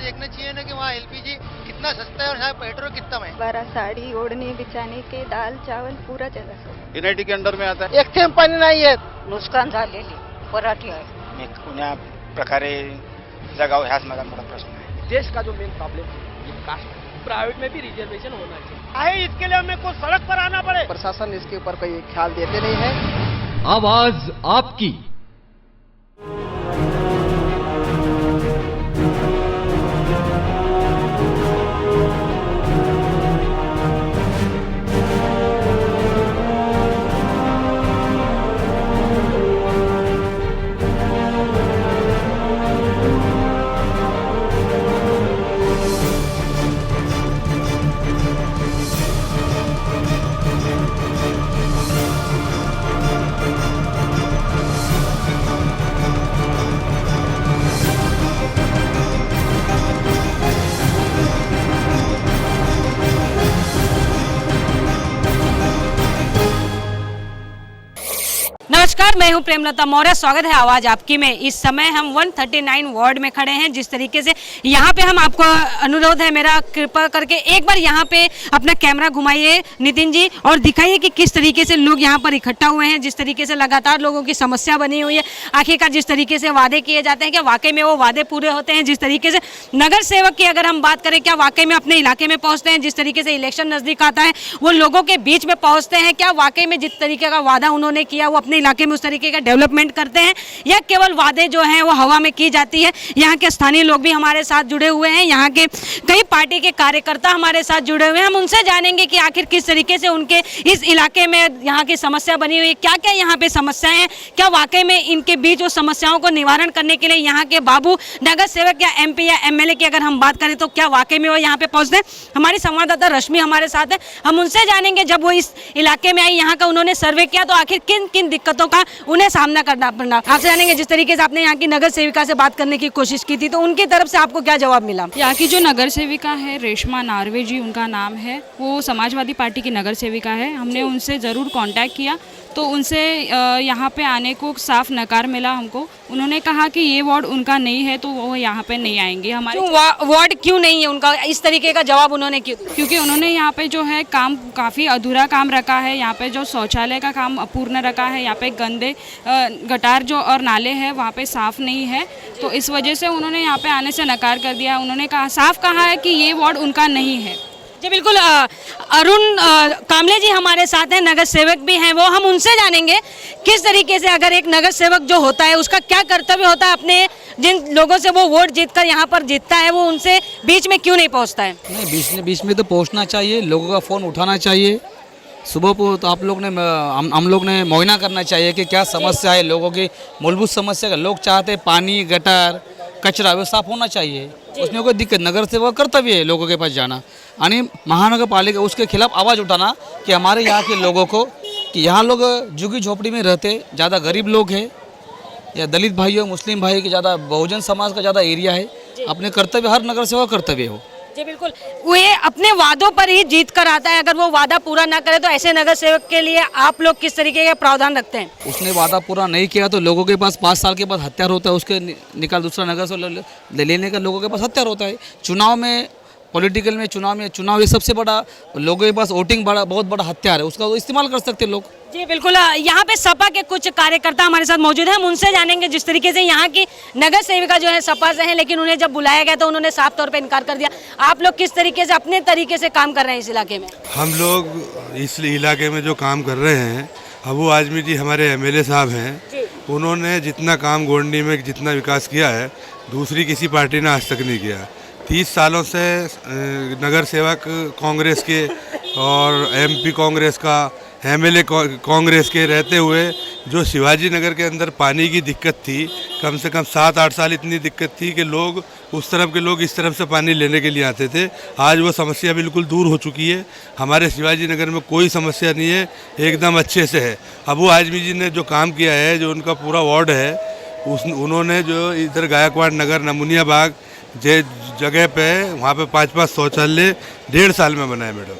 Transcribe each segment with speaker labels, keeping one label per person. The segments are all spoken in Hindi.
Speaker 1: देखना चाहिए ना कि वहाँ एलपीजी कितना सस्ता है और यहाँ पेट्रोल कितना महंगा।
Speaker 2: 12 साड़ी ओढ़ने बिछाने के दाल चावल पूरा जगह सब
Speaker 3: एनआयटी के अंडर में आता है.
Speaker 1: एक थेंब पाणी नाही येत.
Speaker 4: नुकसान झालेली पराठी आहे.
Speaker 5: कुण्या प्रकारे जगाव हाच माझा मोठा प्रश्न आहे.
Speaker 6: देश का जो मेन प्रॉब्लम है ये कास्ट है. प्राइवेट में भी रिजर्वेशन होना चाहिए.
Speaker 1: आहे इसके लिए हमें को सड़क पर आना पड़े.
Speaker 6: प्रशासन इसके ऊपर कोई ख्याल देते नहीं है.
Speaker 7: आवाज आपकी.
Speaker 8: नमस्कार, मैं हूं प्रेमलता मौर्य। स्वागत है आवाज आपकी में। इस समय हम 139 वार्ड में खड़े हैं। जिस तरीके से यहाँ पे हम आपको अनुरोध है मेरा, कृपा करके एक बार यहाँ पे अपना कैमरा घुमाइए नितिन जी और दिखाइए कि किस तरीके से लोग यहाँ पर इकट्ठा हुए हैं। जिस तरीके से लगातार लोगों की समस्या बनी हुई है, आखिरकार जिस तरीके से वादे किए जाते हैं क्या वाकई में वो वादे पूरे होते हैं? जिस तरीके से नगर सेवक की अगर हम बात करें, क्या वाकई में अपने इलाके में पहुँचते हैं? जिस तरीके से इलेक्शन नज़दीक आता है वो लोगों के बीच में पहुँचते हैं? क्या वाकई में जिस तरीके का वादा उन्होंने किया वो अपने इलाके में उस तरीके का डेवलपमेंट करते हैं, या केवल वादे जो हैं वो हवा में की जाती है? यहाँ के स्थानीय लोग भी हमारे साथ जुड़े हुए हैं, यहाँ के कई पार्टी के कार्यकर्ता हमारे साथ जुड़े हुए हैं। हम उनसे जानेंगे कि आखिर किस तरीके से उनके इस इलाके में यहाँ की समस्या बनी हुई है, क्या क्या यहाँ पे समस्याएं हैं, क्या वाकई में इनके बीच उस समस्याओं को निवारण करने के लिए यहाँ के बाबू नगर सेवक या एमपी या एमएलए की अगर हम बात करें तो क्या वाकई में वो यहाँ पे पहुँचते हैं? हमारी संवाददाता रश्मि हमारे साथ है, हम उनसे जानेंगे जब वो इस इलाके में आई, यहाँ का उन्होंने सर्वे किया तो आखिर किन किन दिक्कतों का उन्हें सामना करना पड़ा। आपसे जानेंगे जिस तरीके से आपने यहाँ की नगर सेविका से बात करने की कोशिश की थी तो उनकी तरफ से आपको क्या जवाब मिला?
Speaker 9: यहाँ की जो नगर सेविका है रेशमा नार्वे जी उनका नाम है, वो समाजवादी पार्टी की नगर सेविका है। हमने उनसे ज़रूर कांटेक्ट किया तो उनसे यहाँ पे आने को साफ नकार मिला हमको। उन्होंने कहा कि ये वार्ड उनका नहीं है तो वो यहाँ पे नहीं आएंगे। हमारे
Speaker 8: वार्ड क्यों नहीं है उनका? इस तरीके का जवाब उन्होंने क्यों दिया?
Speaker 9: क्योंकि उन्होंने यहाँ पे जो है काम काफ़ी अधूरा काम रखा है। यहाँ पे जो शौचालय का काम अपूर्ण रखा है, यहाँ पे गंदे गटार जो और नाले हैं वहाँ पे साफ़ नहीं है, तो इस वजह से उन्होंने यहाँ पे आने से नकार कर दिया। उन्होंने कहा साफ कहा है कि ये वार्ड उनका नहीं है।
Speaker 8: जी बिल्कुल। अरुण कामले जी हमारे साथ हैं, नगर सेवक भी हैं वो, हम उनसे जानेंगे किस तरीके से अगर एक नगर सेवक जो होता है उसका क्या कर्तव्य होता है, अपने जिन लोगों से वो वोट जीतकर यहाँ पर जीतता है वो उनसे बीच में क्यों नहीं पहुँचता है?
Speaker 10: नहीं, बीच में तो पहुँचना चाहिए, लोगों का फ़ोन उठाना चाहिए। सुबह को तो आप लोग ने हम लोग ने मुआयना करना चाहिए कि क्या समस्या है लोगों की, मूलभूत समस्या का। लोग चाहते हैं पानी गटार कचरा वो साफ होना चाहिए, उसमें कोई दिक्कत। नगर सेवक कर्तव्य है लोगों के पास जाना, यानी महानगर पालिका उसके खिलाफ आवाज़ उठाना कि हमारे यहाँ के लोगों को, कि यहाँ लोग झुग्गी झोपड़ी में रहते, ज़्यादा गरीब लोग हैं या दलित भाई हो, मुस्लिम भाई की ज़्यादा, बहुजन समाज का ज़्यादा एरिया है। अपने कर्तव्य हर नगर सेवक कर्तव्य हो।
Speaker 8: जी बिल्कुल। वो अपने वादों पर ही जीत कर आता है, अगर वो वादा पूरा ना करे तो ऐसे नगर सेवक के लिए आप लोग किस तरीके का प्रावधान रखते हैं?
Speaker 10: उसने वादा पूरा नहीं किया तो लोगों के पास 5 साल के बाद हथियार होता है, उसके निकाल दूसरा नगर से लेने का लोगों के पास हथियार होता है। चुनाव में, पॉलिटिकल में, चुनाव ये सबसे बड़ा लोगों के पास वोटिंग बहुत बड़ा हथियार है, उसका इस्तेमाल कर सकते लोग।
Speaker 8: जी बिल्कुल। यहाँ पे सपा के कुछ कार्यकर्ता हमारे साथ मौजूद हैं, हम उनसे जानेंगे जिस तरीके से यहाँ की नगर सेविका जो है सपा से हैं, लेकिन उन्हें जब बुलाया गया तो उन्होंने साफ तौर पे इनकार कर दिया। आप लोग किस तरीके से अपने तरीके से काम कर रहे हैं इस इलाके में?
Speaker 11: हम लोग इस इलाके में जो काम कर रहे हैं, अबू आजमी जी हमारे एमएलए साहब हैं, उन्होंने जितना काम गोंडी में जितना विकास किया है दूसरी किसी पार्टी ने आज तक नहीं किया। 30 सालों से नगर सेवक कांग्रेस के और एमपी कांग्रेस का, एमएलए कांग्रेस के रहते हुए जो शिवाजी नगर के अंदर पानी की दिक्कत थी, कम से कम 7-8 साल इतनी दिक्कत थी कि लोग उस तरफ के लोग इस तरफ से पानी लेने के लिए आते थे। आज वो समस्या बिल्कुल दूर हो चुकी है। हमारे शिवाजी नगर में कोई समस्या नहीं है, एकदम अच्छे से है। अबू आजमी जी ने जो काम किया है, जो उनका पूरा वार्ड है, उन्होंने जो इधर गायकवाड़ नगर, नमूनिया बाग जगह पे वहाँ पे 5-5 शौचालय 1.5 साल में बनाए मैडम।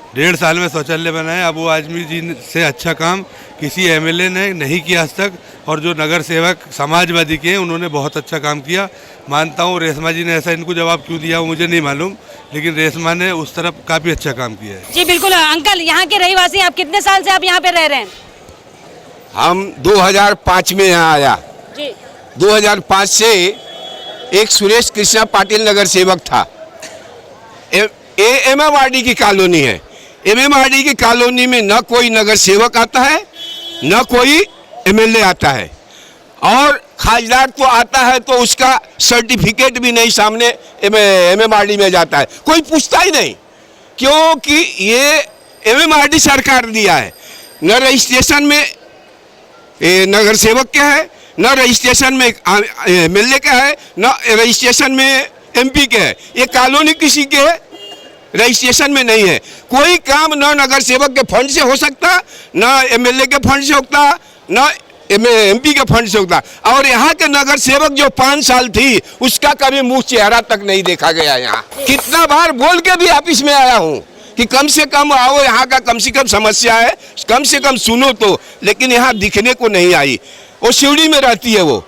Speaker 11: 1.5 साल में शौचालय बनाए। अब वो आजमी जी से अच्छा काम किसी एमएलए ने नहीं किया आज तक, और जो नगर सेवक समाजवादी के हैं उन्होंने बहुत अच्छा काम किया। मानता हूँ रेशमा जी ने ऐसा इनको जवाब क्यों दिया वो मुझे नहीं मालूम, लेकिन रेशमा ने उस तरफ काफ़ी अच्छा काम किया है।
Speaker 8: जी बिल्कुल। अंकल, यहाँ के रहीवासी, आप कितने साल से आप यहाँ पे रह रहे हैं?
Speaker 3: हम 2005 में यहाँ आया
Speaker 8: जी।
Speaker 3: 2005 से एक सुरेश कृष्णा पाटिल नगर सेवक था। एमएमआरडी की कॉलोनी है। एमएमआरडी की कॉलोनी में न कोई नगर सेवक आता है न कोई एमएलए आता है, और खासदार तो आता है तो उसका सर्टिफिकेट भी नहीं सामने एमएमआरडी में जाता है, कोई पूछता ही नहीं, क्योंकि ये एमएमआरडी सरकार दिया है। न रजिस्ट्रेशन में नगर सेवक क्या है, न रजिस्ट्रेशन में एमएलए का है, न रजिस्ट्रेशन में एमपी के है। ये कॉलोनी किसी के रजिस्ट्रेशन में नहीं है। कोई काम न नगर सेवक के फंड से हो सकता, न एमएलए के फंड से होता, न एमपी के फंड से होता। और यहाँ के नगर सेवक जो 5 साल थी उसका कभी मुंह चेहरा तक नहीं देखा गया। यहाँ कितना बार बोल के भी ऑफिस में आया हूँ कि कम से कम आओ, यहाँ का कम से कम समस्या है, कम से कम सुनो तो, लेकिन यहाँ दिखने को नहीं आई। वो शिवड़ी में रहती है, वो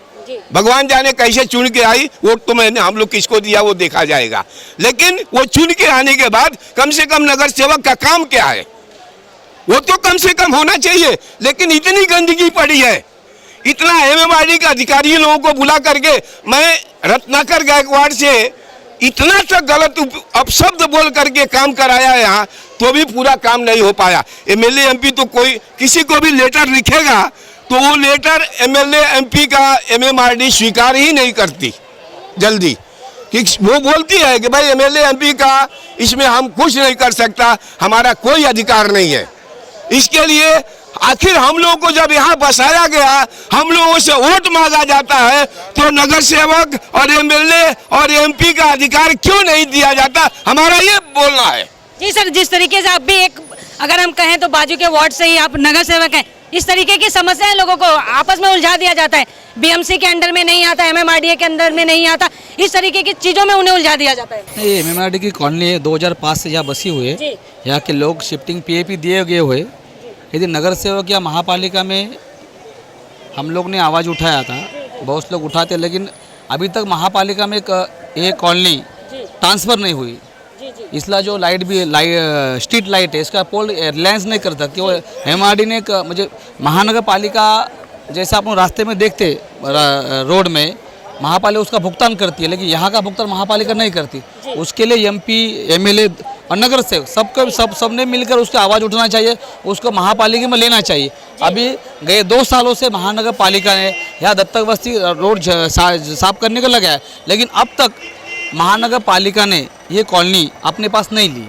Speaker 3: भगवान जाने कैसे चुन के आई, वो तो मैंने हम लोग किसको दिया वो देखा जाएगा, लेकिन वो चुन के आने के बाद कम से कम नगर सेवक का काम क्या है वो तो कम से कम होना चाहिए। लेकिन इतनी गंदगी पड़ी है, इतना एमएमआरडी का अधिकारी लोगों को बुला करके, मैं रत्नाकर गायकवाड़ से इतना तक गलत अपशब्द बोल करके काम कराया है यहाँ, तो भी पूरा काम नहीं हो पाया। एमएलए एमपी तो कोई किसी को भी लेटर लिखेगा तो वो लेटर एमएलए एमपी का एमएमआरडी स्वीकार ही नहीं करती जल्दी, कि वो बोलती है कि भाई एमएलए एमपी का इसमें हम कुछ नहीं कर सकता, हमारा कोई अधिकार नहीं है। इसके लिए आखिर हम लोगों को जब यहाँ बसाया गया, हम लोगों से वोट मांगा जाता है, तो नगर सेवक और एमएलए और एमपी का अधिकार क्यों नहीं दिया जाता, हमारा ये बोलना है।
Speaker 8: जी सर, जिस तरीके से आप भी एक, अगर हम कहें तो बाजू के वार्ड से ही आप नगर सेवक हैं, इस तरीके की समस्याएं लोगों को आपस में उलझा दिया जाता है। बीएमसी के अंडर में नहीं आता, एमएमआरडीए के अंदर में नहीं आता, इस तरीके की चीजों में उन्हें उलझा दिया जाता है।
Speaker 10: ये एमएमआरडी की कॉलोनी 2005 से यहाँ बसी हुई है। यहाँ के लोग शिफ्टिंग पीएपी दिए गए हुए। यदि नगर सेवक या महापालिका में हम लोग ने आवाज़ उठाया था, बहुत लोग उठाते, लेकिन अभी तक महापालिका में एक कॉलोनी ट्रांसफ़र नहीं हुई। इसलिए जो लाइट भी स्ट्रीट लाइट है, इसका पोल रिलायंस नहीं करता, क्यों एमआरडी ने मुझे महानगर पालिका जैसा आप रास्ते में देखते रोड में महापालिका उसका भुगतान करती है, लेकिन यहाँ का भुगतान महापालिका नहीं करती। उसके लिए एमपी एमएलए और नगर सेवक सबने मिलकर उसकी आवाज़ उठाना चाहिए, उसको महापालिका में लेना चाहिए। अभी गए 2 सालों से महानगर पालिका ने यहाँ दत्तक बस्ती रोड साफ करने को लगा है, लेकिन अब तक महानगर पालिका ने ये कॉलोनी अपने पास नहीं ली।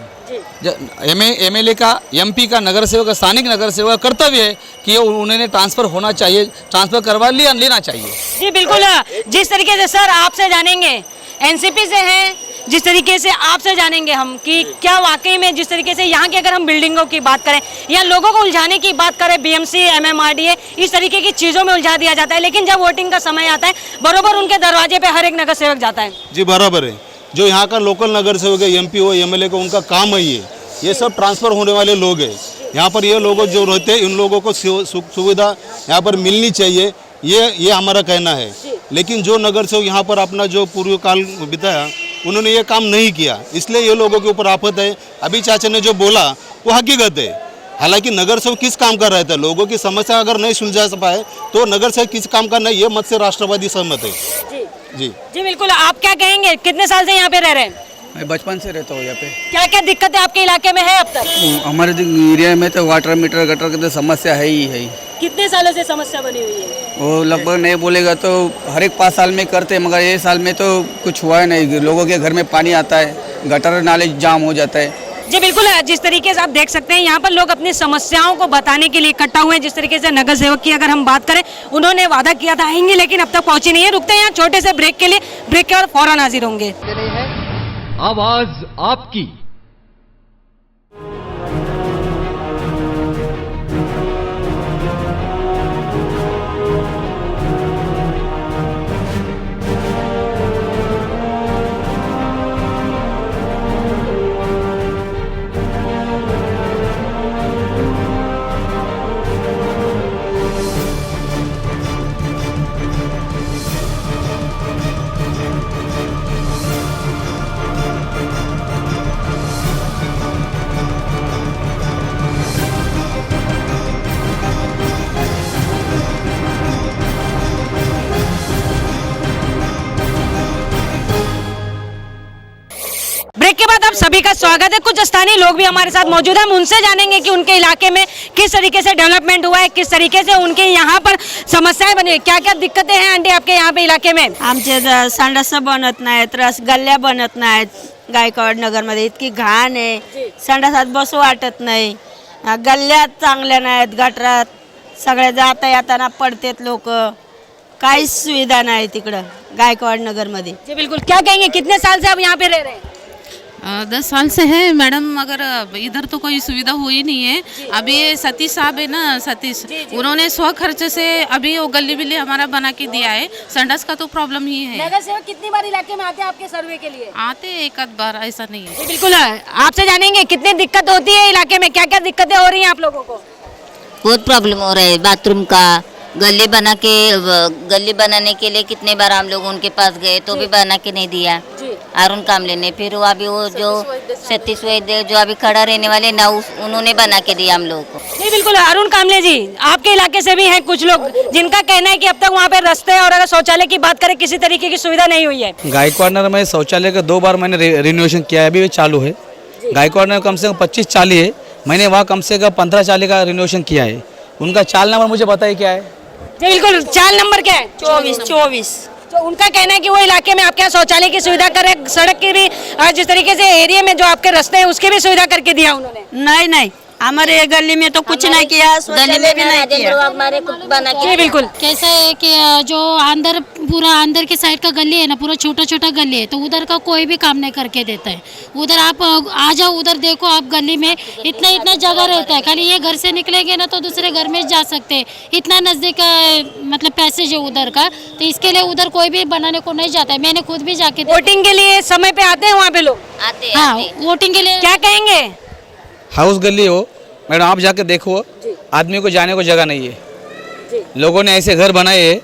Speaker 10: एमएलए का, एमपी का, नगर सेवक का, स्थानिक नगर सेवक का कर्तव्य है कि उन्होंने ट्रांसफ़र होना चाहिए, ट्रांसफ़र करवा लेना चाहिए।
Speaker 8: जी बिल्कुल। जिस तरीके से सर आपसे जानेंगे, एनसीपी से हैं, जिस तरीके से आपसे जानेंगे हम कि क्या वाकई में जिस तरीके से यहाँ की अगर हम बिल्डिंगों की बात करें या लोगों को उलझाने की बात करें, बीएमसी एमएमआरडीए इस तरीके की चीज़ों में उलझा दिया जाता है, लेकिन जब वोटिंग का समय आता है बरोबर उनके दरवाजे पे हर एक नगर सेवक जाता है।
Speaker 7: जी बराबर है, जो यहाँ का लोकल नगर सेवक है, एमपी हो एमएलए को, उनका काम है ये सब ट्रांसफ़र होने वाले लोग हैं। यहाँ पर ये लोग जो रहते हैं, इन लोगों को सुविधा यहाँ पर मिलनी चाहिए, ये हमारा कहना है। लेकिन जो नगर सेवक यहाँ पर अपना जो पूर्व काल बिताया, उन्होंने ये काम नहीं किया, इसलिए ये लोगों के ऊपर आफत है। अभी चाचा ने जो बोला वो हकीकत है। हालांकि नगर सेवक किस काम कर रहे थे, लोगों की समस्या अगर नहीं सुलझा पाए तो नगर सेवक किस काम का नहीं, ये मत से राष्ट्रवादी सहमत है। जी
Speaker 8: बिल्कुल। आप क्या कहेंगे, कितने साल से यहाँ पे रह रहे हैं?
Speaker 12: मैं बचपन से रहता हूँ यहाँ पे।
Speaker 8: क्या क्या दिक्कतें आपके इलाके में है अब तक?
Speaker 12: हमारे एरिया में तो वाटर मीटर गटर की तो समस्या है ही है।
Speaker 8: कितने सालों से समस्या बनी हुई है?
Speaker 12: वो लगभग नहीं बोलेगा तो हर एक 5 साल में करते, मगर ये साल में तो कुछ हुआ है नहीं। लोगों के घर में पानी आता है, गटर नाले जाम हो जाता है।
Speaker 8: जी बिल्कुल। जिस तरीके से आप देख सकते हैं यहाँ पर लोग अपनी समस्याओं को बताने के लिए इकट्ठा हुए हैं। जिस तरीके से नगर सेवक की अगर हम बात करें, उन्होंने वादा किया था आएंगे, लेकिन अब तक पहुंचे नहीं है। रुकते हैं यहाँ छोटे से ब्रेक के लिए, ब्रेक के बाद फौरन हाजिर होंगे।
Speaker 6: आवाज आपकी।
Speaker 8: आप सभी का स्वागत है। कुछ स्थानीय लोग भी हमारे साथ मौजूद हैं, हम उनसे जानेंगे कि उनके इलाके में किस तरीके से डेवलपमेंट हुआ है, किस तरीके से उनके यहाँ पर समस्याएं बनी, क्या क्या दिक्कतें हैं आंटी आपके यहाँ पे इलाके में।
Speaker 4: आमचे संडास बनत नाहीत, गल्ल्या बनत नाहीत. गायकवाड नगरमध्ये इतकी घाण आहे, संडासात बसू वाटत नाही, गल्ल्या चांगल्या नाहीत, गटरात सगळे जाता येताना पडतेत लोक, काहीच सुविधा नाही तिकडं गायकवाड नगरमध्ये.
Speaker 8: जी बिल्कुल, क्या कहेंगे, कितने साल से आप यहाँ पे रह रहे हैं?
Speaker 13: 10 साल से है मैडम, मगर इधर तो कोई सुविधा हुई नहीं है. अभी ये सतीश साहब है ना, सतीश, उन्होंने स्व खर्च से अभी वो गली बिल्ली हमारा बना के दिया है. संडास का तो प्रॉब्लम ही है.
Speaker 8: नगर सेवक कितनी बार इलाके में आते हैं आपके सर्वे के लिए?
Speaker 13: आते एक आध बार, ऐसा नहीं है.
Speaker 8: बिल्कुल, आपसे जानेंगे कितनी दिक्कत होती है इलाके में, क्या क्या दिक्कतें हो रही हैं आप लोगों को?
Speaker 4: बहुत प्रॉब्लम हो रहा है बाथरूम का. गली बनाने के लिए कितने बार हम लोग उनके पास गए तो भी बना के नहीं दिया. अरुण कामले ने, फिर वो अभी वो जो सतीश वैद्य जो अभी खड़ा रहने वाले ना, उन्होंने बना के दिया हम लोगों को.
Speaker 8: नहीं बिल्कुल, अरुण कामले जी आपके इलाके से भी हैं कुछ लोग जिनका कहना है कि अब तक वहाँ पे रास्ते और अगर शौचालय की बात करें किसी तरीके की सुविधा नहीं हुई है.
Speaker 10: गायकवाड़ नगर में शौचालय का 2 बार मैंने रिनोवेशन किया है, अभी चालू है. गायकवाड़ नगर कम से कम 25-40 है, मैंने वहाँ कम से कम 15-40 का रिनोवेशन किया है. उनका चाल नंबर मुझे बताइए क्या है?
Speaker 8: जी बिल्कुल, चाल नंबर क्या है?
Speaker 4: 24.
Speaker 8: तो उनका कहना है कि वो इलाके में आपके यहाँ शौचालय की सुविधा करे, सड़क की भी, जिस तरीके से एरिया में जो आपके रास्ते हैं उसकी भी सुविधा करके दिया उन्होंने.
Speaker 4: नहीं, हमारे गली में तो कुछ नहीं किया, गली में भी नहीं किया.
Speaker 8: जी बिल्कुल,
Speaker 9: कैसा है कि जो अंदर पूरा अंदर के साइड का गली है ना, पूरा छोटा छोटा गली है, तो उधर का कोई भी काम नहीं करके देता है. उधर आप आ जाओ, उधर देखो आप गली में इतना जगह रहता है, खाली ये घर से निकलेंगे ना तो दूसरे घर में जा सकते हैं. इतना नज़दीक मतलब पैसेज है उधर का, तो इसके लिए उधर कोई भी बनाने को नहीं जाता है. मैंने खुद भी जाके
Speaker 8: वोटिंग के लिए समय पे आते हैं वहाँ पे लोग.
Speaker 9: हाँ, वोटिंग के लिए.
Speaker 8: क्या कहेंगे?
Speaker 10: हाउस गली हो मैडम, आप जाके देखो, आदमी को जाने को जगह नहीं है. लोगों ने ऐसे घर बनाए हैं,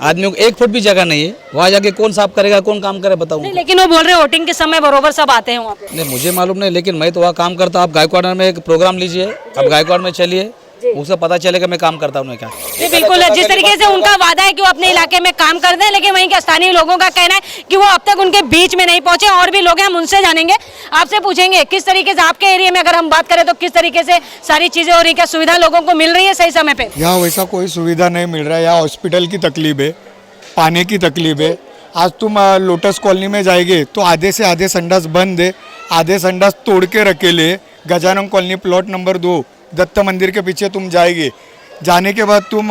Speaker 10: आदमियों को 1 फुट भी जगह नहीं है. वहाँ जाके कौन साफ करेगा, कौन काम करे बताओ.
Speaker 8: लेकिन वो बोल रहे हैं वोटिंग के समय बरोबर सब आते हैं वहाँ पे.
Speaker 10: नहीं, मुझे मालूम नहीं, लेकिन मैं तो वहाँ काम करता हूँ. आप गायकवाड़ में एक प्रोग्राम लीजिए, आप गायकवाड़ में चलिए, उससे पता चलेगा मैं काम करता हूँ क्या.
Speaker 8: जी बिल्कुल, जिस तरीके से उनका वादा है कि वो अपने इलाके में काम कर दें, लेकिन वहीं के स्थानीय लोगों का कहना है कि वो अब तक उनके बीच में नहीं पहुंचे. और भी लोग हैं, हम उनसे जानेंगे, आपसे पूछेंगे किस तरीके से आपके एरिया में अगर हम बात करें तो किस तरीके से सारी चीजें हो रही, क्या सुविधा लोगों को मिल रही है सही समय पे?
Speaker 14: यहाँ वैसा कोई सुविधा नहीं मिल रहा है. यहाँ हॉस्पिटल की तकलीफ है, पानी की तकलीफ है. आज तुम लोटस कॉलोनी में जाएंगे तो आधे से आधे संडास बंद है, आधे संडास तोड़ के रखेले. Gajanan colony plot number 2 Datta मंदिर के पीछे तुम जाएंगे, जाने के बाद तुम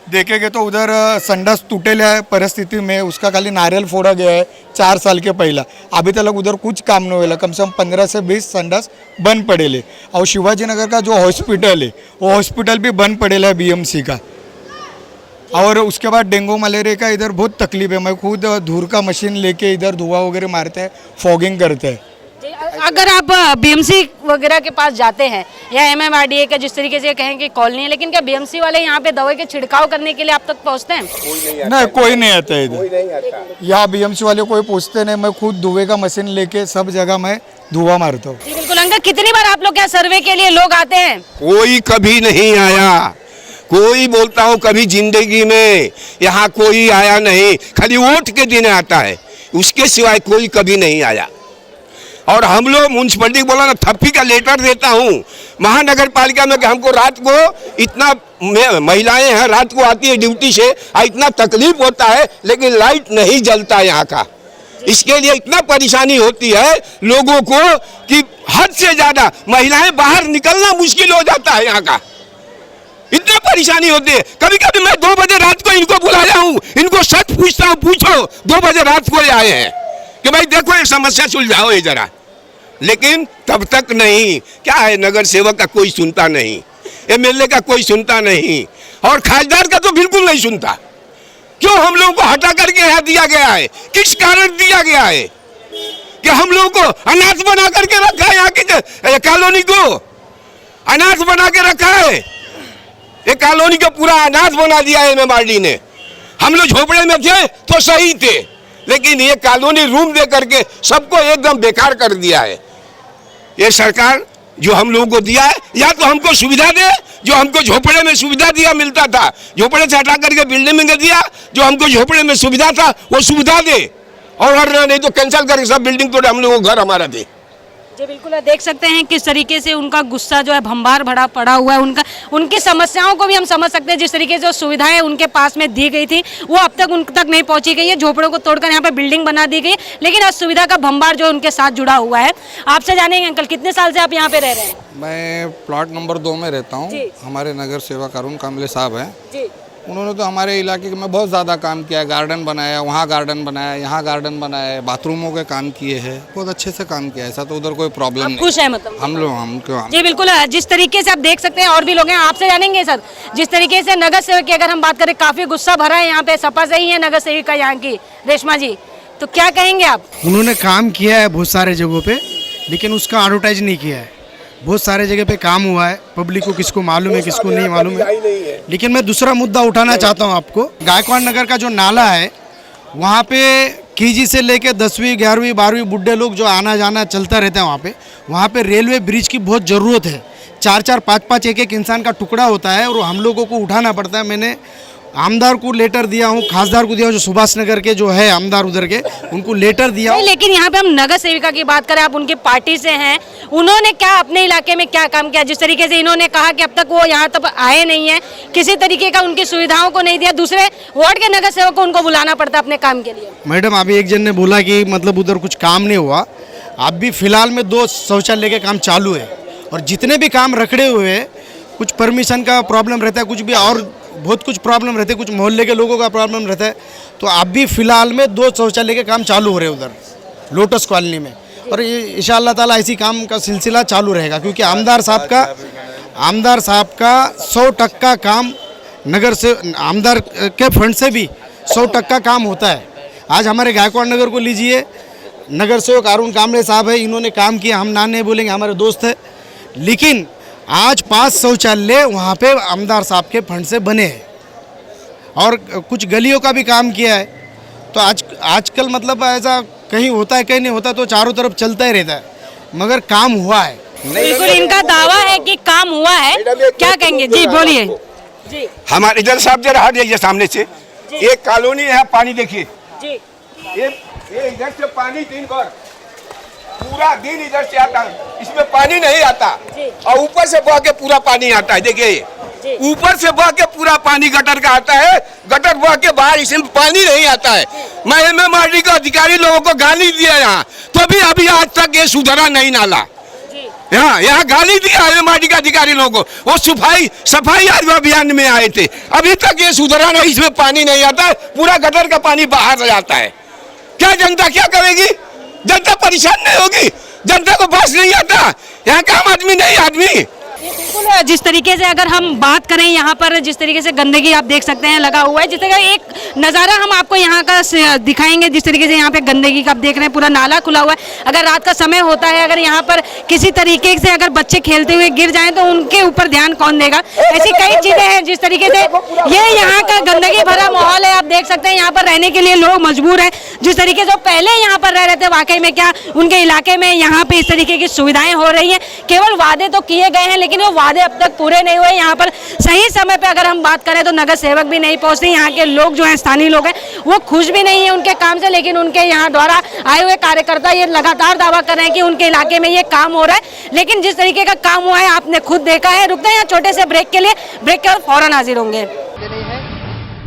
Speaker 14: देखेंगे तो उधर संडास टूटेला है परिस्थिति में, उसका खाली नारियल फोड़ा गया है 4 साल के पहला. अभी तक उधर कुछ काम नहीं हुआ, कम से कम 15 से 20 संडास बंद पड़ेले. और शिवाजी नगर का जो हॉस्पिटल है वो हॉस्पिटल भी बंद पड़ेला है BMC का. और उसके बाद डेंगू मलेरिया का इधर बहुत तकलीफ है. मैं खुद धूल का मशीन लेके इधर धुआं वगैरह मारते हैं, फॉगिंग करते हैं.
Speaker 8: अगर आप BMC वगैरह के पास जाते हैं या MMRDA का जिस तरीके से कहें कि कॉलोनी है, लेकिन क्या BMC वाले यहाँ पे दवाई के छिड़काव करने के लिए आप तक पहुँचते हैं?
Speaker 14: नहीं, कोई नहीं आता है इधर. यहाँ BMC वाले कोई पूछते नहीं. मैं खुद धुएं का मशीन लेके सब जगह मैं धुआं मारता हूँ.
Speaker 8: बिल्कुल अंकल, कितनी बार आप लोग क्या सर्वे के लिए लोग आते हैं?
Speaker 3: कोई कभी नहीं आया. कोई बोलता हूँ कभी जिंदगी में यहाँ कोई आया नहीं, खाली वोट के दिन आता है, उसके सिवाय कोई कभी नहीं आया. और हम लोग म्यूनसिपलिटी बोला ना, थप्पी का लेटर देता हूँ महानगर पालिका में कि हमको रात को इतना महिलाएं हैं रात को आती है ड्यूटी से, इतना तकलीफ होता है, लेकिन लाइट नहीं जलता यहाँ का. इसके लिए इतना परेशानी होती है लोगों को कि हद से ज़्यादा महिलाएं बाहर निकलना मुश्किल हो जाता है यहाँ का. इतना परेशानी होती है. कभी कभी मैं 2 बजे रात को इनको बुलाया हूँ, इनको सच पूछता हूँ, पूछो 2 बजे रात को आए हैं कि भाई देखो ये समस्या सुलझाओ ये जरा. लेकिन तब तक नहीं. क्या है, नगर सेवक का कोई सुनता नहीं, MLA का कोई सुनता नहीं, और खासदार का तो बिल्कुल नहीं सुनता. क्यों हम लोगों को हटा करके यहाँ दिया गया है? किस कारण दिया गया है? कि हम लोगों को अनाथ बना करके रखा है, यहाँ की कॉलोनी को अनाथ बना के रखा है. ये कॉलोनी को पूरा अनाथ बना दिया है MMRD ने. हम लोग झोपड़े में थे तो सही थे, लेकिन ये कॉलोनी रूम दे करके सबको एकदम बेकार कर दिया है. ये सरकार जो हम लोगों को दिया है, या तो हमको सुविधा दे, जो हमको झोपड़े में सुविधा दिया मिलता था, झोपड़े से हटा करके बिल्डिंग में दिया, जो हमको झोपड़े में सुविधा था वो सुविधा दे, और नहीं तो कैंसिल करके सब बिल्डिंग तोड़े, हम लोगों को घर हमारा दे.
Speaker 8: जी बिल्कुल, देख सकते हैं किस तरीके से उनका गुस्सा जो है भंबार भरा पड़ा हुआ है। उनकी समस्याओं को भी हम समझ सकते हैं। जिस तरीके से सुविधाएं उनके पास में दी गई थी वो अब तक उन तक नहीं पहुंची गई है। झोपड़ों को तोड़कर यहाँ पे बिल्डिंग बना दी गई है, लेकिन आज सुविधा का भंबार जो उनके साथ जुड़ा हुआ है। आपसे जानेंगे अंकल, कितने साल से आप यहाँ पे रह रहे हैं?
Speaker 15: मैं प्लॉट नंबर 2 में रहता हूँ। हमारे नगर सेवक अरुण कामले साहब हैं। उन्होंने तो हमारे इलाके में बहुत ज़्यादा काम किया है। गार्डन बनाया, वहाँ गार्डन बनाया, यहाँ गार्डन बनाया, बाथरूमों के काम किए हैं। बहुत अच्छे से काम किया है। ऐसा तो उधर कोई प्रॉब्लम नहीं।
Speaker 8: खुश है मतलब
Speaker 15: हम लोग
Speaker 8: जी बिल्कुल। जिस तरीके से आप देख सकते हैं और भी लोग हैं, आपसे जानेंगे सर, जिस तरीके से नगर सेवक की अगर हम बात करें, काफ़ी गुस्सा भरा है यहाँ पे। सपा से ही है नगर सेविका यहाँ की रेशमा जी, तो क्या कहेंगे आप?
Speaker 16: उन्होंने काम किया है बहुत सारे जगहों पे, लेकिन उसका एडवर्टाइज नहीं किया है। बहुत सारे जगह पे काम हुआ है, पब्लिक को किसको मालूम है किसको नहीं मालूम है। लेकिन मैं दूसरा मुद्दा उठाना चाहता हूँ आपको। गायकवाड़ नगर का जो नाला है, वहाँ पे केजी से लेके 10वीं 11वीं 12वीं बुढ़े लोग जो आना जाना चलता रहता है, वहाँ पे रेलवे ब्रिज की बहुत ज़रूरत है। 4-4 5-5 एक इंसान का टुकड़ा होता है और हम लोगों को उठाना पड़ता है। मैंने आमदार को लेटर दिया हूँ, खासदार को दिया हूँ, जो सुभाष नगर के जो है आमदार उधर के, उनको लेटर दिया हूँ।
Speaker 8: लेकिन यहाँ पे हम नगर सेविका की बात करें, आप उनकी पार्टी से हैं, उन्होंने क्या अपने इलाके में क्या काम किया? जिस तरीके से इन्होंने कहा कि अब तक वो यहाँ तक आए नहीं है, किसी तरीके का उनकी सुविधाओं को नहीं दिया, दूसरे वार्ड के नगर सेवक को उनको बुलाना पड़ता अपने काम के लिए।
Speaker 16: मैडम, अभी एक जन ने बोला कि मतलब उधर कुछ काम नहीं हुआ। अभी फिलहाल में 2 शौचालय के काम चालू है और जितने भी काम रखड़े हुए हैं, कुछ परमिशन का प्रॉब्लम रहता है, कुछ भी और बहुत कुछ प्रॉब्लम रहते हैं, कुछ मोहल्ले के लोगों का प्रॉब्लम रहता है। तो अभी फिलहाल में 2 शौचालय के काम चालू हो रहे हैं उधर लोटस कॉलोनी में, और ये इंशाअल्लाह ताला इसी काम का सिलसिला चालू रहेगा, क्योंकि आमदार साहब का 100% काम नगर से, आमदार के फंड से भी 100% काम होता है। आज हमारे गायकवाड़ नगर को लीजिए, नगर सेवक अरुण कामले साहब है, इन्होंने काम किया, हम ना नहीं बोलेंगे, हमारे दोस्त है। लेकिन आज 5 शौचालय वहाँ पे आमदार साहब के फंड से बने हैं और कुछ गलियों का भी काम किया है। तो आजकल मतलब ऐसा कहीं होता है कहीं नहीं होता, तो चारों तरफ चलता ही रहता है, मगर काम हुआ है।
Speaker 8: बिल्कुल, इनका दावा है कि काम हुआ है। क्या कहेंगे? जी बोलिए। जी
Speaker 3: हमारे इधर साहब जरा हट जाइए सामने से। एक कॉलोनी है, पानी देखिए
Speaker 8: जी,
Speaker 3: ये इधर से पानी दिन भर पूरा दिन इधर से आता है, इसमें पानी नहीं आता, और ऊपर से बह के पूरा पानी आता है। देखिए ऊपर से बह के पूरा पानी गटर का आता है, गटर बह के बाहर, इसमें पानी नहीं आता है। मैं एमएमआरडी के अधिकारी लोगों को गाली दिया यहाँ, तो भी अभी आज तक ये सुधरा नहीं नाला। यहाँ गाली दिया एमएमआरडी के अधिकारी लोगों को। वो सफाई अभियान में आए थे, अभी तक ये सुधरा नहीं, इसमें पानी नहीं आता है, पूरा गटर का पानी बाहर जाता है। क्या जनता क्या करेगी? जनता परेशान नहीं होगी? जनता को बस नहीं आता, यहाँ का आम आदमी नहीं आदमी।
Speaker 8: बिल्कुल, जिस तरीके से अगर हम बात करें यहाँ पर, जिस तरीके से गंदगी आप देख सकते हैं लगा हुआ है, जिस तरह एक नज़ारा हम आपको यहाँ का दिखाएंगे। जिस तरीके से यहाँ पे गंदगी का आप देख रहे हैं, पूरा नाला खुला हुआ है। अगर रात का समय होता है, अगर यहाँ पर किसी तरीके से अगर बच्चे खेलते हुए गिर जाएं तो उनके ऊपर ध्यान कौन देगा? ऐसी कई चीज़ें हैं। जिस तरीके से ये यहाँ का गंदगी भरा माहौल है, आप देख सकते हैं यहाँ पर रहने के लिए लोग मजबूर हैं। जिस तरीके से पहले यहाँ पर रह रहे थे, वाकई में क्या उनके इलाके में यहाँ पे इस तरीके की सुविधाएं हो रही हैं? केवल वादे तो किए गए हैं, लेकिन वो वादे अब तक पूरे नहीं हुए। यहाँ पर सही समय पे अगर हम बात करें तो नगर सेवक भी नहीं पहुँचते। यहाँ के लोग जो हैं, स्थानीय लोग हैं, वो खुश भी नहीं है उनके काम से, लेकिन उनके यहाँ द्वारा आए हुए कार्यकर्ता ये लगातार दावा कर रहे हैं कि उनके इलाके में ये काम हो रहा है। लेकिन जिस तरीके का काम हुआ है आपने खुद देखा है। रुकते हैं यहाँ छोटे से ब्रेक के लिए, ब्रेक के बाद फौरन हाजिर होंगे।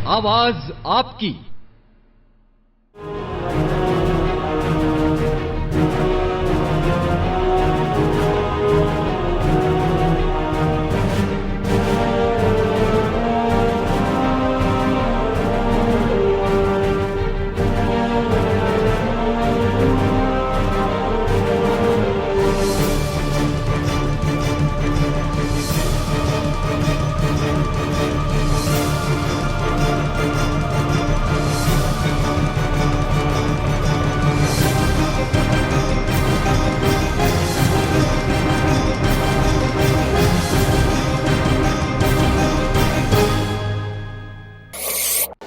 Speaker 6: आवाज आपकी।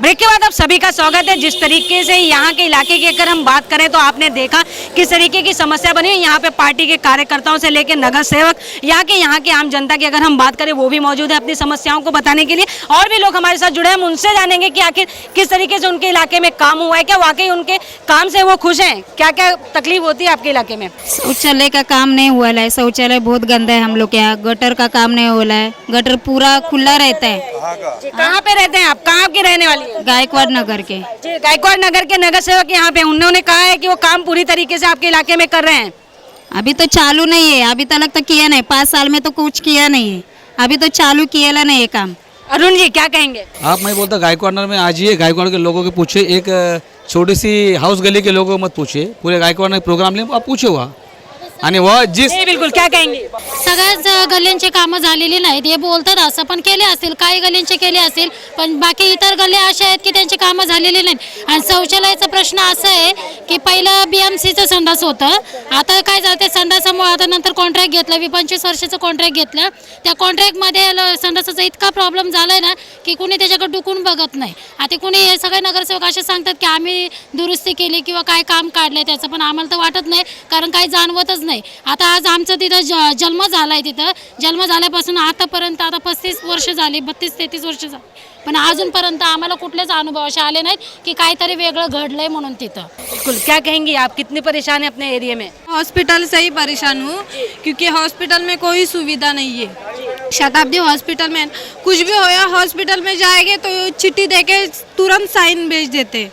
Speaker 8: ब्रेक के बाद आप सभी का स्वागत है। जिस तरीके से यहाँ के इलाके की अगर हम बात करें तो आपने देखा किस तरीके की समस्या बनी हुई। यहाँ पे पार्टी के कार्यकर्ताओं से लेकर नगर सेवक, यहाँ के आम जनता की अगर हम बात करें वो भी मौजूद है अपनी समस्याओं को बताने के लिए। और भी लोग हमारे साथ जुड़े हैं, हम उनसे जानेंगे कि आखिर किस तरीके से उनके इलाके में काम हुआ है, क्या वाकई उनके काम से वो खुश हैं, क्या क्या तकलीफ होती है आपके इलाके में।
Speaker 17: शौचालय का काम नहीं हुआ है, शौचालय बहुत गंदा है हम लोग के यहाँ। गटर का काम नहीं हुआ है, गटर पूरा खुला रहता है।
Speaker 8: कहाँ पे रहते हैं आप, कहाँ की रहने वाली है?
Speaker 17: गायकवाड़ नगर के।
Speaker 8: जी, गायकवाड़ नगर के नगर सेवक यहाँ पे, उन्होंने कहा है कि वो काम पूरी तरीके से आपके इलाके में कर रहे हैं।
Speaker 17: अभी तो चालू नहीं है, अभी तक तो किया नहीं, 5 साल में तो कुछ किया नहीं है, अभी तो चालू किया नहीं है काम।
Speaker 8: अरुण जी क्या कहेंगे
Speaker 10: आप? मैं बोलता गायकवाड़ नगर में आ जाइए, गायकवाड़ के लोगों के पूछे, एक छोटी सी हाउस गली के लोगों को मत पूछिए, पूरे गायकवाड़ ने प्रोग्राम ले आप पूछे हुआ आणि जिस
Speaker 8: बिलकुल क्या कहेंगे?
Speaker 18: सगळ्याच गल्ल्यांची कामं झालेली नाहीत हे बोलतात, असं पण केले असतील, काही गल्ल्यांचे केले असतील, पण बाकी इतर गल्ल्या अशा आहेत की त्यांची कामं झालेली नाहीत। आणि शौचालयाचा प्रश्न असा आहे की पहिलं BMCचं संडास होतं, आता काय झालं संडासामुळे आता नंतर कॉन्ट्रॅक्ट घेतलं, 25 वर्षाचं कॉन्ट्रॅक्ट घेतलं, त्या कॉन्ट्रॅक्टमध्ये संडासाचा इतका प्रॉब्लेम झालाय ना की कुणी त्याच्याकडे डुकून बघत नाही। आता कुणी हे सगळे नगरसेवक असे सांगतात की आम्ही दुरुस्ती केली किंवा काय काम काढलंय त्याचं, पण आम्हाला तर वाटत नाही, कारण काही जाणवतच नाही। आता आज आमचं तिथं जन्म झालाय, तिथं जन्म झाल्यापासून आतापर्यंत आता 35 वर्ष झाली, 32-33 वर्ष झाली, पण अजूनपर्यंत आम्हाला कुठलेच अनुभव असे आले नाहीत की काहीतरी वेगळं घडलंय म्हणून तिथं।
Speaker 8: बिल्कुल क्या कहेंगी आप, कितने परेशान है अपने एरिया में?
Speaker 19: हॉस्पिटल से ही परेशान हूँ क्योंकि हॉस्पिटल में कोई सुविधा नहीं है। शताब्दी हॉस्पिटल में कुछ भी होया, हॉस्पिटल में जाएंगे तो चिट्ठी देके तुरंत साइन भेज देते,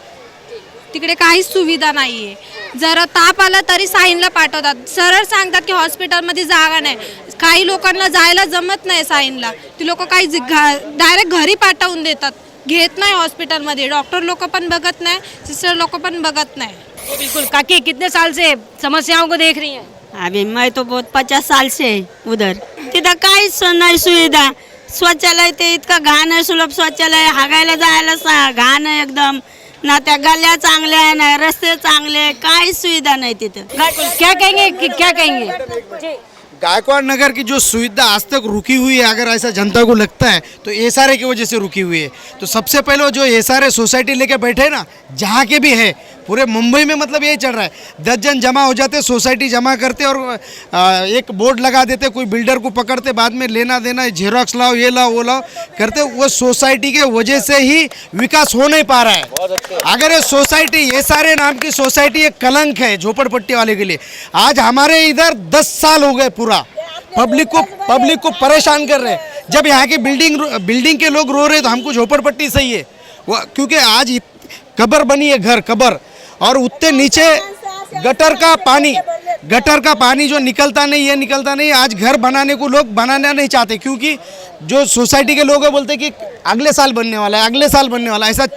Speaker 19: तिकडे काहीच सुविधा नाही आहे। जरा ताप आला तरी साईनला पाठवतात, सरळ सांगतात की हॉस्पिटलमध्ये जागा नाही। काही लोकांना जायला जमत नाही साईनला, ती लोक काही डायरेक्ट घरी पाठवून देतात, घेत नाही हॉस्पिटलमध्ये। डॉक्टर लोक पण बघत नाही, सिस्टर लोक पण बघत नाही।
Speaker 8: बिल्कुल काकी कितने साल से समस्याओं को देख रही हैं?
Speaker 4: अभी मैं तो बहुत 50 साल से उधर, तिथं काहीच नाही सुविधा। शौचालय ते इतका घाण आहे, सुलभ शौचालय, हागायला जायला घाण आहे एकदम, ना त्या गल्ल्या चांगल्या आहे ना रस्ते चांगले, काही सुविधा नाही तिथं।
Speaker 8: क्या कहेंगे, क्या कहेंगे?
Speaker 16: गायकवाड़ नगर की जो सुविधा आज तक रुकी हुई है, अगर ऐसा जनता को लगता है तो एसआरए की वजह से रुकी हुई है। तो सबसे पहले जो एसआरए सोसाइटी लेके बैठे ना, जहाँ के भी है पूरे मुंबई में, मतलब यही चल रहा है, 10 जन जमा हो जाते, सोसाइटी जमा करते और एक बोर्ड लगा देते, कोई बिल्डर को पकड़ते, बाद में लेना देना, झेरॉक्स लाओ, ये लाओ वो लाओ करते। वो सोसाइटी के वजह से ही विकास हो नहीं पा रहा है। अगर ये सोसाइटी, एसआरए नाम की सोसाइटी एक कलंक है झोपड़पट्टी वाले के लिए। आज हमारे इधर 10 साल हो गए पूरा पब्लिक को परेशान कर रहे हैं। जब यहाँ की बिल्डिंग के लोग रो रहे तो हमको झोपड़पट्टी सही है, वो क्योंकि आज कब्र बनी है, घर कब्र, और उतने नीचे गटर का पानी जो निकलता नहीं। आज घर बनाने को लोग बनाना नहीं चाहते, क्योंकि जो सोसाइटी के लोग हैं बोलते कि अगले साल बनने वाला है, ऐसा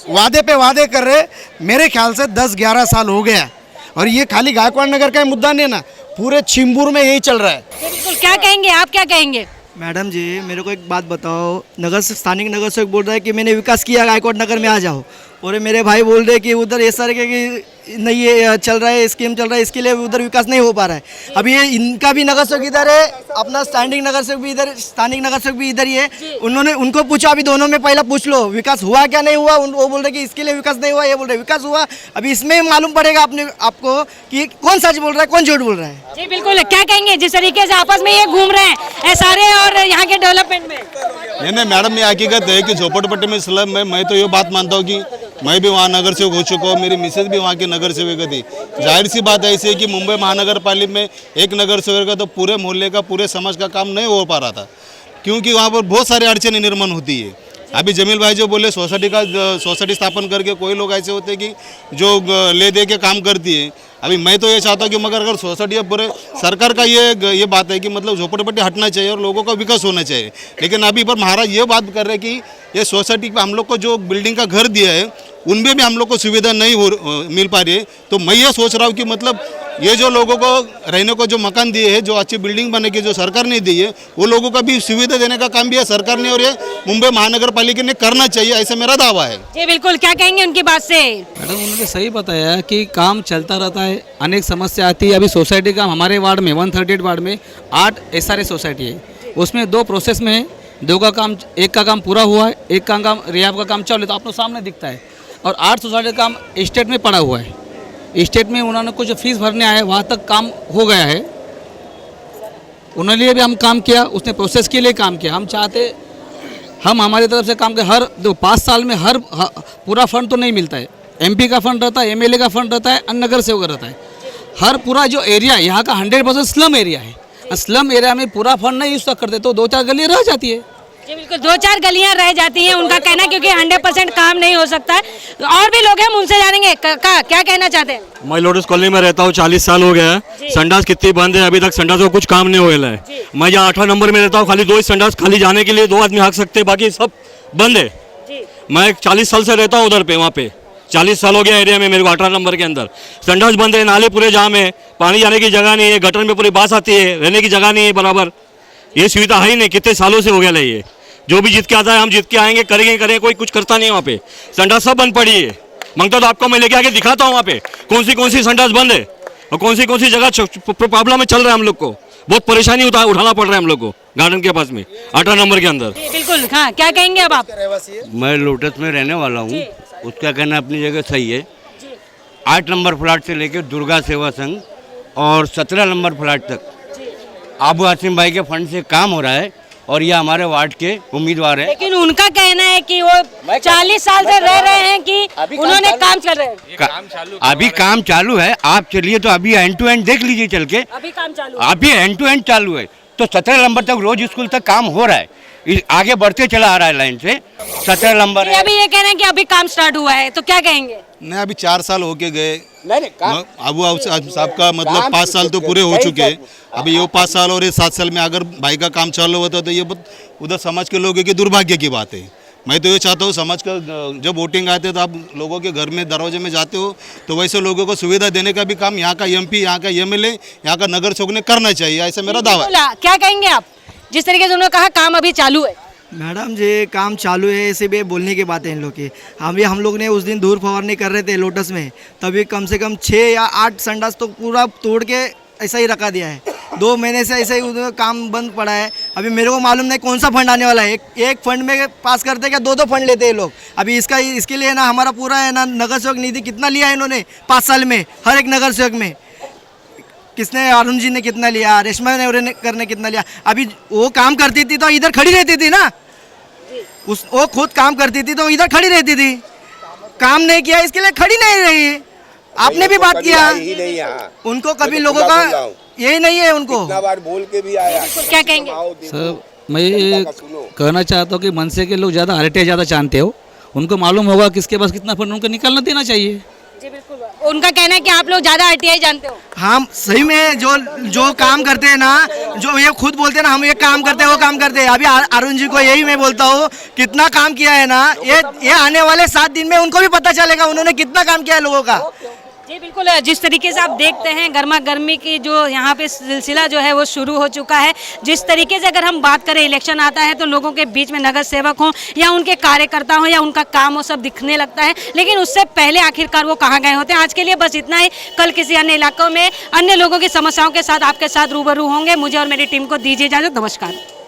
Speaker 16: वादे पे वादे कर रहे। मेरे ख्याल से 10-11 साल हो गया, और ये खाली गायकवाड़ नगर का मुद्दा नहीं ना, पूरे छिंबूर में यही चल रहा है।
Speaker 8: बिल्कुल क्या कहेंगे आप, क्या कहेंगे?
Speaker 20: मैडम जी मेरे को एक बात बताओ, स्थानिक नगर सेवक बोल रहा है कि मैंने विकास किया, गायकवाड़ नगर में आ जाओ, और मेरे भाई बोल रहे हैं कि उधर इस तरह की नहीं ये चल रहा है, स्कीम चल रहा है, इसके लिए उधर विकास नहीं हो पा रहा है। अभी ये इनका भी नगर सेवक इधर है, अपना स्थानिक नगर सेवक भी इधर, स्थानिक नगर सेवक भी इधर ही है। उन्होंने उनको पूछा, अभी दोनों में पहला पूछ लो विकास हुआ क्या नहीं हुआ। वो बोल रहे कि इसके लिए विकास नहीं हुआ, ये बोल रहे विकास हुआ। अभी इसमें मालूम पड़ेगा आपको कि कौन सच बोल रहा है, कौन झूठ बोल रहा है।
Speaker 8: जी बिल्कुल, क्या कहेंगे जिस तरीके से आपस में ये घूम रहे हैं एसआरए और यहाँ के डेवलपमेंट में?
Speaker 7: नहीं मैडम, ये हकीकत है कि झोपड़पट्टी में स्लम में, मैं तो ये बात मानता हूँ कि मैं भी वहाँ नगर सेवक हो चुका हूँ, मेरी मिसेज भी वहाँ की नगर सेवक थी। जाहिर सी बात ऐसी है कि मुंबई महानगर पालिका में एक नगर सेवक का तो पूरे मोहल्ले का, पूरे समाज का काम नहीं हो पा रहा था, क्योंकि वहाँ पर बहुत सारी अड़चनें निर्माण होती है। अभी जमील भाई जो बोले सोसाइटी स्थापन करके, कोई लोग ऐसे होते हैं कि जो ले दे के काम करती है। अभी मैं तो ये चाहता हूँ कि मगर अगर सोसाइटी पूरे सरकार का ये बात है कि मतलब झोपड़पट्टी हटना चाहिए और लोगों का विकास होना चाहिए, लेकिन अभी पर महाराज ये बात कर रहे हैं कि ये सोसाइटी पे हम लोग को जो बिल्डिंग का घर दिया है उनमें भी हम लोग को सुविधा नहीं मिल पा रही है। तो मैं ये सोच रहा हूँ कि मतलब ये जो लोगों को रहने को जो मकान दिए हैं, जो अच्छी बिल्डिंग बने की जो सरकार ने दी है, वो लोगों का भी सुविधा देने का काम भी है सरकार ने और ये मुंबई महानगर पालिका ने करना चाहिए, ऐसा मेरा दावा है।
Speaker 8: जी बिल्कुल, क्या कहेंगे उनकी बात से?
Speaker 10: मैडम उन्होंने सही बताया कि काम चलता रहता है, अनेक समस्या आती है। अभी सोसाइटी का हमारे वार्ड में 138 वार्ड में 8 एसआरए सोसाइटी है, उसमें 2 प्रोसेस में है। दो का काम, एक का काम पूरा हुआ है, एक का काम रिहाब का काम चालू है, तो आप लोग सामने दिखता है। और 8 सोसाइटी का काम स्टेट में पड़ा हुआ है, स्टेट में उन्होंने कुछ फीस भरने आए, वहाँ तक काम हो गया है। उन्होंने लिए भी हम काम किया, उसने प्रोसेस के लिए काम किया। हम चाहते हम हमारी तरफ से काम के हर 5 साल में हर पूरा फंड तो नहीं मिलता है, MP का फंड रहता है, MLA का फंड रहता है, अन्य नगर सेवक रहता है। हर पूरा जो एरिया यहाँ का 100% स्लम एरिया है, स्लम एरिया में पूरा फंड नहीं यूज करते तो 2-4 गलियाँ रह जाती है।
Speaker 8: जी बिल्कुल, 2-4 गलियां रह जाती हैं, उनका कहना, क्योंकि 100% काम नहीं हो सकता है। और भी लोग हैं, हम उनसे जानेंगे क्या कहना चाहते हैं।
Speaker 21: मैं लोटस कॉलोनी में रहता हूँ, 40 साल हो गया है। संडास कितनी बंद है, अभी तक संडास को कुछ काम नहीं हुआ है। मैं यहाँ 8वां नंबर में रहता हूँ, खाली 2 ही संडास खाली जाने के लिए 2 आदमी हाँक सकते हैं, बाकी सब बंद है। मैं 40 साल से रहता हूँ उधर पे, वहाँ पे 40 साल हो गया एरिया में मेरे को। 18 नंबर के अंदर संडास बंद है, नाले पूरे जाम है, पानी जाने की जगह नहीं है, गटर में पूरी बास आती है, रहने की जगह नहीं है बराबर। ये सुविधा है ही नहीं, कितने सालों से हो गया ये। जो भी जीत के आता है, हम जीत के आएंगे, करेंगे, कोई कुछ करता नहीं है वहाँ पे। संडास सब बंद पड़ी है। मांगता तो आपको मैं लेके आके दिखाता हूँ वहाँ पे कौन सी संडास बंद है और कौन सी जगह प्रॉब्लम में चल रहा है। हम लोग को बहुत परेशानी उठाना पड़ रहा है हम लोग को गार्डन के पास में 8वां नंबर के अंदर।
Speaker 8: बिल्कुल, हाँ, क्या कहेंगे अब आप?
Speaker 22: मैं लोटस में रहने वाला हूँ, उसका कहना अपनी जगह सही है। 8 नंबर फ्लैट से लेकर दुर्गा सेवा संघ और 17 नंबर फ्लैट तक आबू आसिम भाई के फंड से काम हो रहा है और ये हमारे वार्ड के उम्मीदवार हैं।
Speaker 8: लेकिन उनका कहना है कि वो 40 साल से रह रहे हैं कि उन्होंने काम कर रहे हैं।
Speaker 22: अभी काम चालू है, आप चलिए तो अभी एंड टू एंड देख लीजिए चल के।
Speaker 8: अभी काम चालू,
Speaker 22: अभी एंड टू एंड चालू है, तो 17 नंबर तक रोज स्कूल तक काम हो रहा है, आगे बढ़ते चला आ रहा है लाइन से। 17 नंबर है।
Speaker 8: अभी ये कह रहे हैं कि अभी काम स्टार्ट हुआ है, तो क्या कहेंगे?
Speaker 7: नहीं, अभी 4 साल होके गए। अबू साहब का मतलब 5 साल तो पूरे हो चुके हैं। अभी ये 5 साल और ये 7 साल में अगर भाई का काम चालू होता तो ये उधर समाज के लोगों की दुर्भाग्य की बात है। मैं तो ये चाहता हूँ समाज का जब वोटिंग आते तो आप लोगों के घर में दरवाजे में जाते हो तो वैसे लोगों को सुविधा देने का भी काम यहाँ का MP, यहाँ का MLA, यहाँ का नगर सेवक ने करना चाहिए, ऐसा मेरा दावा है।
Speaker 8: क्या कहेंगे आप, जिस तरीके से उन्होंने कहा काम अभी चालू है?
Speaker 20: मैडम जी, काम चालू है, ऐसे भी बोलने की बात है इन लोग की। हम लोग ने उस दिन धूल फवारनी कर रहे थे लोटस में, तभी कम से कम 6 या 8 संडास तो पूरा तोड़ के ऐसा ही रखा दिया है। 2 महीने से ऐसे ही काम बंद पड़ा है। अभी मेरे को मालूम नहीं कौन सा फंड आने वाला है। एक फंड में पास करते क्या 2-2 फंड लेते हैं लोग। अभी इसके लिए ना हमारा पूरा है ना नगर सेवक निधि कितना लिया है इन्होंने 5 साल में, हर एक नगर सेवक में किसने, अरुण जी ने कितना लिया, रेशमा नेवरेकर ने कितना लिया। अभी वो काम करती थी तो इधर खड़ी रहती थी ना, वो खुद काम करती थी तो इधर खड़ी रहती थी। काम नहीं किया इसके लिए खड़ी नहीं रही। आपने भी बात किया, उनको कभी लोगों का यही नहीं है, उनको
Speaker 22: बार बोल के भी आया।
Speaker 8: क्या कहेंगे
Speaker 10: सर? मैं ये कहना चाहता हूँ कि मनसे के लोग ज़्यादा RTI ज़्यादा जानते हो, उनको मालूम होगा किसके पास कितना फंड उनको निकालना देना चाहिए।
Speaker 8: जी बिल्कुल, उनका कहना है कि आप लोग ज़्यादा RTI जानते हो।
Speaker 20: हम सही में जो काम करते हैं ना, जो ये खुद बोलते हैं ना हम ये काम करते हैं वो काम करते हैं। अभी अरुण जी को यही मैं बोलता हूँ, कितना काम किया है ना, ये आने वाले 7 दिन में उनको भी पता चलेगा उन्होंने कितना काम किया है लोगों का।
Speaker 8: जी बिल्कुल, जिस तरीके से आप देखते हैं गर्मा गर्मी की जो यहाँ पे सिलसिला जो है वो शुरू हो चुका है। जिस तरीके से अगर हम बात करें, इलेक्शन आता है तो लोगों के बीच में नगर सेवक हों या उनके कार्यकर्ता हों या उनका काम हो, सब दिखने लगता है, लेकिन उससे पहले आखिरकार वो कहाँ गए होते हैं। आज के लिए बस इतना ही, कल किसी अन्य इलाकों में अन्य लोगों की समस्याओं के साथ आपके साथ रूबरू होंगे। मुझे और मेरी टीम को दीजिए इजाजत, नमस्कार।